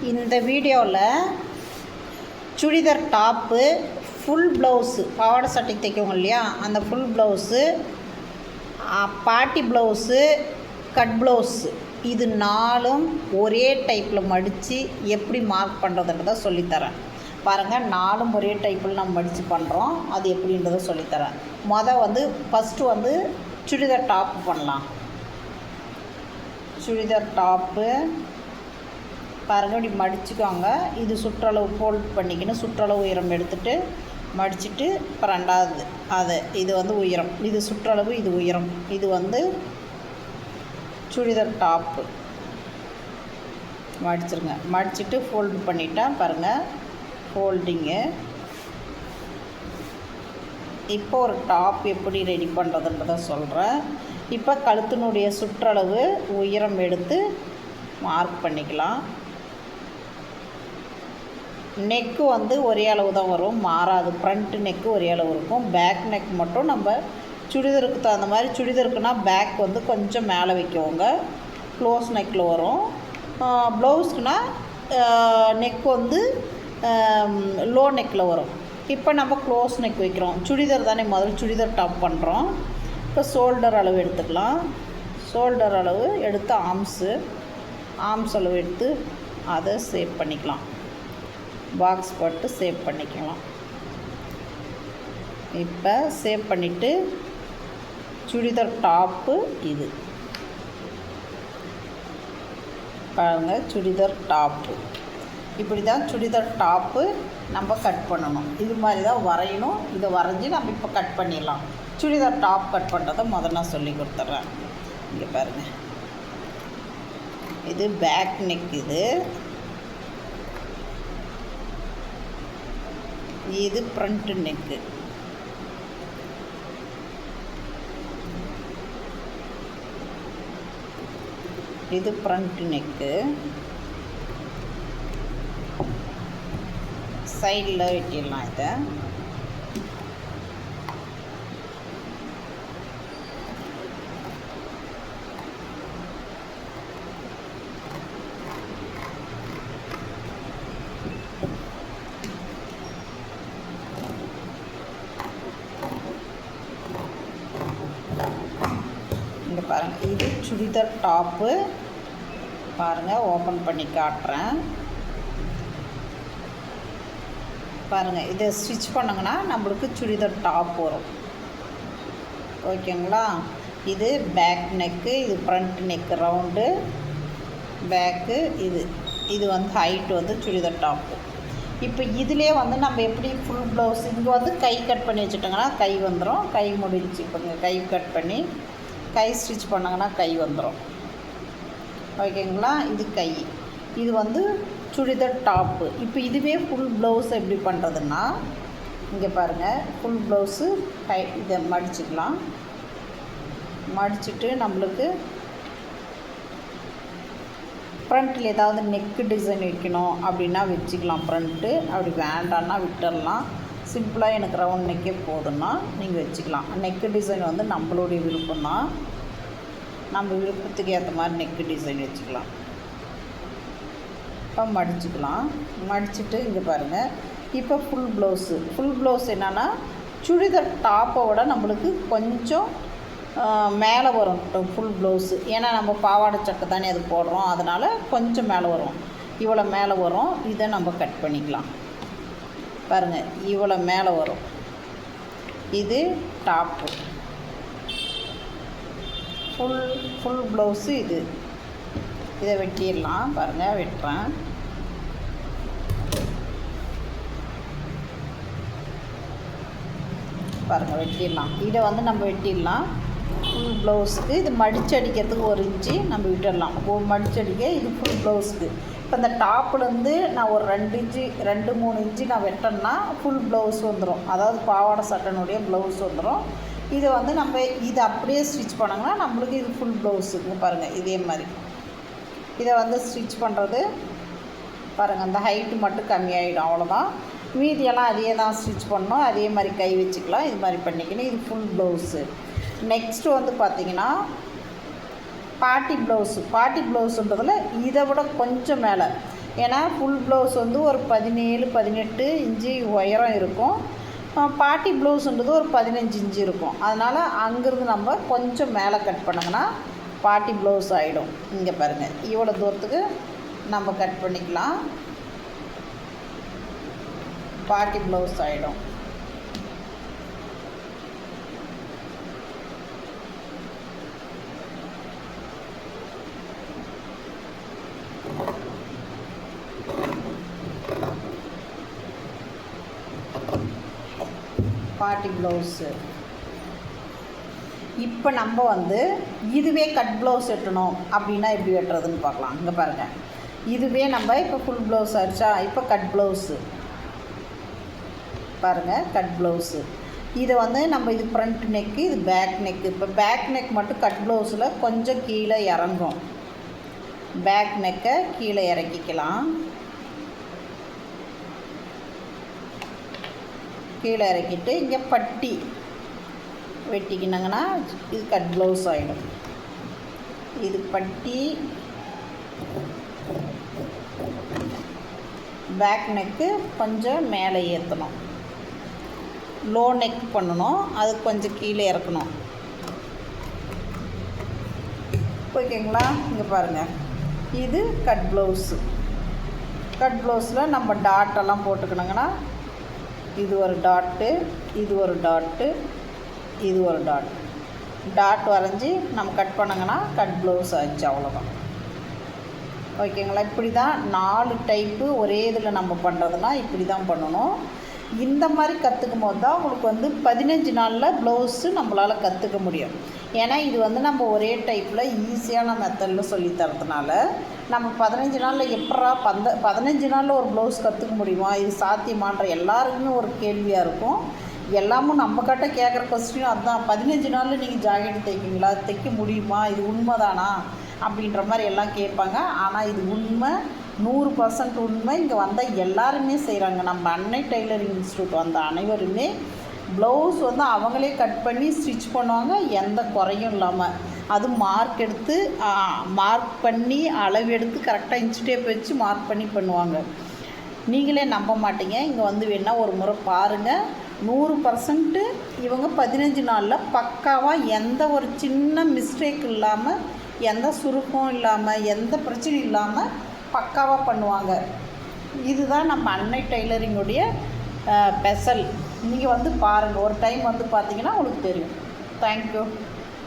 இந்த வீடியோவில் churidar top full blouse பாவாடை சட்டை தைக்கவங்க இல்லையா, அந்த ஃபுல் ப்ளவுஸு, பாட்டி ப்ளவுஸு, கட் ப்ளவுஸு, இது 4ம் ஒரே டைப்பில் மடித்து எப்படி மார்க் பண்ணுறதுன்றதை சொல்லித்தரேன். பாருங்கள், 4ம் ஒரே டைப்பில் நம்ம மடித்து பண்ணுறோம். அது எப்படின்றத சொல்லித்தரேன். ஃபஸ்ட்டு வந்து சுடிதார் டாப்பு பண்ணலாம். சுடிதார் டாப்பு பாருங்கள், இப்படி மடிச்சுக்கோங்க. இது சுற்றளவு ஃபோல்ட் பண்ணிக்கணும். சுற்றளவு உயரம் எடுத்துகிட்டு மடிச்சுட்டு இப்போ 2வது இது வந்து உயரம், இது சுற்றளவு, இது உயரம். இது வந்து சுடிதார் டாப்பு மடிச்சிருங்க. மடிச்சுட்டு ஃபோல்டு பண்ணிட்டா பாருங்கள், ஃபோல்டிங்கு. இப்போ ஒரு டாப் எப்படி ரெடி பண்ணுறதுன்றத சொல்கிறேன். இப்போ கழுத்தினுடைய சுற்றளவு உயரம் எடுத்து மார்க் பண்ணிக்கலாம். நெக்கு வந்து ஒரே அளவு தான் வரும், மாறாது. ஃப்ரண்ட்டு நெக்கு ஒரே அளவு இருக்கும். பேக் நெக் மட்டும் நம்ம சுடிதாருக்கு தகுந்த மாதிரி, சுடிதாருக்குன்னா பேக் வந்து கொஞ்சம் மேலே வைக்கோங்க, க்ளோஸ் நெக்கில் வரும். ப்ளவுஸ்க்குனா நெக் வந்து லோ நெக்கில் வரும். இப்போ நம்ம க்ளோஸ் நெக் வைக்கிறோம். சுடிதார் தானே, முதல்ல சுடிதார் டாப் பண்ணுறோம். இப்போ ஷோல்டர் அளவு எடுத்துக்கலாம். ஷோல்டர் அளவு எடுத்து ஆர்ம்ஸ் அளவு எடுத்து அதை சேவ் பண்ணிக்கலாம். பாக்ஸ் போட்டு சேவ் பண்ணிக்கலாம். இப்போ சேவ் பண்ணிவிட்டு சுடிதார் டாப்பு இது பாருங்கள், சுடிதார் டாப்பு இப்படி தான் சுடிதார் டாப்பு நம்ம கட் பண்ணணும். இது மாதிரி தான் வரையணும். இதை வரைஞ்சி நம்ம இப்போ கட் பண்ணிடலாம். சுடிதார் டாப் கட் பண்ணுறதை முதல்ல நான் சொல்லி கொடுத்துட்றேன். இங்கே பாருங்கள், இது பேக் நெக், இது ஃப்ரண்ட் நெக்கு. இது ஃப்ரண்ட் நெக்கு. சைடில் வெட்டிடலாம். இதை இங்கே பாருங்கள், இது சுடிதார் டாப்பு. பாருங்கள், ஓப்பன் பண்ணி காட்டுறேன். பாருங்கள், இதை ஸ்டிச் பண்ணுங்கன்னா நம்மளுக்கு சுடிதார் டாப் வரும். ஓகேங்களா? இது பேக் நெக்கு, இது ஃப்ரண்ட் நெக்கு ரவுண்டு பேக்கு. இது வந்து ஹைட்டு வந்து சுடிதார் டாப்பு. இப்போ இதிலே வந்து நம்ம எப்படி ஃபுல் ப்ளவுஸ், இங்கே வந்து கை கட் பண்ணி வச்சுட்டோங்கன்னா கை வந்துடும். கை முடிஞ்சு இப்போ கை கட் பண்ணி கை ஸ்டிச் பண்ணாங்கன்னா கை வந்துடும். ஓகேங்களா? இது கை, இது வந்து சுடிதார் டாப்பு. இப்போ இதுவே ஃபுல் ப்ளவுஸ் எப்படி பண்ணுறதுன்னா, இங்கே பாருங்கள், ஃபுல் ப்ளவுஸு இதை மடிச்சுக்கலாம். மடிச்சுட்டு நம்மளுக்கு ஃப்ரண்ட்டில் ஏதாவது நெக்கு டிசைன் வைக்கணும் அப்படின்னா வச்சுக்கலாம். ஃப்ரண்ட்டு அப்படி வேண்டான்னா விட்டுடலாம். சிம்பிளாக எனக்கு ரவுண்ட் நெக்கே போதுன்னா நீங்கள் வச்சுக்கலாம். நெக்கு டிசைன் வந்து நம்மளுடைய விருப்பம்தான். நம்ம விருப்பத்துக்கு ஏற்ற மாதிரி நெக்கு டிசைன் வச்சுக்கலாம். இப்போ மடிச்சுக்கலாம். மடிச்சுட்டு இங்கே பாருங்கள், இப்போ ஃபுல் ப்ளவுஸ் என்னென்னா சுடிதார் டாப்போட நம்மளுக்கு கொஞ்சம் மேலே வரும் ஃபுல் ப்ளவுஸு. ஏன்னா நம்ம பாவாடை சட்டை தானே அது போடுறோம், அதனால் கொஞ்சம் மேலே வரும். இவ்வளோ மேலே வரும். இதை நம்ம கட் பண்ணிக்கலாம். பாருங்கள், இவ்வளோ மேலே வரும். இது டாப்பு, ஃபுல் ப்ளவுஸு. இதை வெட்டிடலாம். பாருங்கள், வெட்டுறேன். பாருங்கள், வெட்டிடலாம். இதை வந்து நம்ம வெட்டிடலாம். ஃபுல் ப்ளவுஸுக்கு இது மடித்து அடிக்கிறதுக்கு 1 இன்ச்சு நம்ம விட்டுடலாம். மடித்து அடிக்க இது ஃபுல் ப்ளவுஸுக்கு. இப்போ இந்த டாப்புலேருந்து நான் ஒரு 2-3 இன்ச்சு நான் வெட்டேன்னா ஃபுல் ப்ளவுஸ் வந்துடும். அதாவது பாவாடை சட்டனுடைய ப்ளவுஸ் வந்துடும். இது வந்து நம்ம இதை அப்படியே ஸ்டிச் பண்ணோங்கன்னா நம்மளுக்கு இது ஃபுல் ப்ளவுஸுங்க. பாருங்கள், இதே மாதிரி இதை வந்து ஸ்டிச் பண்ணுறது பாருங்கள், அந்த ஹைட்டு மட்டும் கம்மியாகிடும், அவ்வளோதான். மீதியெல்லாம் அதே தான் ஸ்டிச் பண்ணணும். அதே மாதிரி கை வச்சுக்கலாம். இது மாதிரி பண்ணிக்கணும். இது ஃபுல் ப்ளவுஸு. நெக்ஸ்ட்டு வந்து பார்த்திங்கன்னா பாட்டி ப்ளவுஸுன்றதில் இதை விட கொஞ்சம் மேலே ஏன்னா ஃபுல் ப்ளவுஸ் வந்து ஒரு 17-18 இன்ச்சு உயரம் இருக்கும். பாட்டி ப்ளவுஸுன்றது ஒரு 15 இன்ச்சு இருக்கும். அதனால் அங்கேருந்து நம்ம கொஞ்சம் மேலே கட் பண்ணுங்கன்னா பாட்டி ப்ளவுஸ் ஆகிடும். இங்கே பாருங்கள், இவ்வளோ தூரத்துக்கு நம்ம கட் பண்ணிக்கலாம். பாட்டி ப்ளவுஸ் ஆகிடும். பாட்டி ப்ளவுஸு. இப்போ நம்ம வந்து இதுவே கட் ப்ளவுஸ் வெட்டணும் அப்படின்னா எப்படி வெட்டுறதுன்னு பார்க்கலாம். இங்கே பாருங்கள், இதுவே நம்ம இப்போ ஃபுல் ப்ளவுஸ் ஆகிடுச்சா, இப்போ கட் ப்ளவுஸு பாருங்கள், கட் ப்ளவுஸு. இதை வந்து நம்ம இது ஃப்ரண்ட் நெக்கு, இது பேக் நெக்கு. இப்போ பேக் நெக் மட்டும் கட் ப்ளவுஸில் கொஞ்சம் கீழே இறங்கும். பேக் நெக்கை கீழே இறக்கிக்கலாம். கீழே இறக்கிட்டு இங்கே பட்டி வெட்டிக்கினாங்கன்னா இது கட் ப்ளவுஸ் ஆகிடும். இது பட்டி, பேக் நெக்கு கொஞ்சம் மேலே ஏற்றணும், லோ நெக் பண்ணணும், அது கொஞ்சம் கீழே இறக்கணும். ஓகேங்களா? இங்கே பாருங்கள், இது கட் ப்ளவுஸு. கட் ப்ளவுஸில் நம்ம டாட்டெல்லாம் போட்டுக்கணுங்கன்னா இது ஒரு டாட்டு, இது ஒரு டாட்டு, இது ஒரு டாட். டாட் வரைஞ்சி நம்ம கட் பண்ணுங்கன்னா கட் ப்ளவுஸ் ஆச்சு, அவ்வளோதான். ஓகேங்களா? இப்படி தான் 4 டைப்பு ஒரே இதில் நம்ம பண்ணுறதுனா இப்படி தான் பண்ணணும். இந்த மாதிரி கற்றுக்கும் போது தான் உங்களுக்கு வந்து 15 நாளில் ப்ளவுஸு நம்மளால் கற்றுக்க முடியும். ஏன்னா இது வந்து நம்ம ஒரே டைப்பில் ஈஸியான மெத்தடில் சொல்லித்தரதுனால நம்ம 15 நாளில் எப்படா 15 நாளில் ஒரு ப்ளவுஸ் கற்றுக்க முடியுமா, இது சாத்தியமான்ற எல்லாருக்குமே ஒரு கேள்வியாக இருக்கும். எல்லாமும் நம்மக்கிட்ட கேட்குற கொஸ்டினும் அதுதான். 15 நாளில் நீங்கள் ஜாக்கெட் தைக்கிங்களா, தைக்க முடியுமா, இது உண்மைதானா அப்படின்ற மாதிரி எல்லாம் கேட்பாங்க. ஆனால் இது உண்மை, 100% உண்மை. இங்கே வந்தால் எல்லாருமே செய்கிறாங்க. நம்ம அன்னை டெய்லரிங் இன்ஸ்டியூட் வந்த அனைவருமே ப்ளவுஸ் வந்து அவங்களே கட் பண்ணி ஸ்டிச் பண்ணுவாங்க, எந்த குறையும் இல்லாமல். அது மார்க் பண்ணி அளவு எடுத்து கரெக்டாக இன்ச் டேப் வச்சு மார்க் பண்ணி பண்ணுவாங்க. நீங்களே நம்ப மாட்டீங்க. இங்கே வந்து வேணால் ஒரு முறை பாருங்கள். 100% இவங்க 15 நாளில் பக்காவாக எந்த ஒரு சின்ன மிஸ்டேக் இல்லாமல், எந்த சுருக்கம் இல்லாமல், எந்த பிரச்சனையும் இல்லாமல் பக்காவாக பண்ணுவாங்க. இதுதான் நம்ம அன்னை டெய்லரிங்குடைய ஸ்பெஷல். நீங்கள் வந்து பாருங்கள், ஒரு டைம் வந்து பார்த்தீங்கன்னா உங்களுக்கு தெரியும். தேங்க்யூ.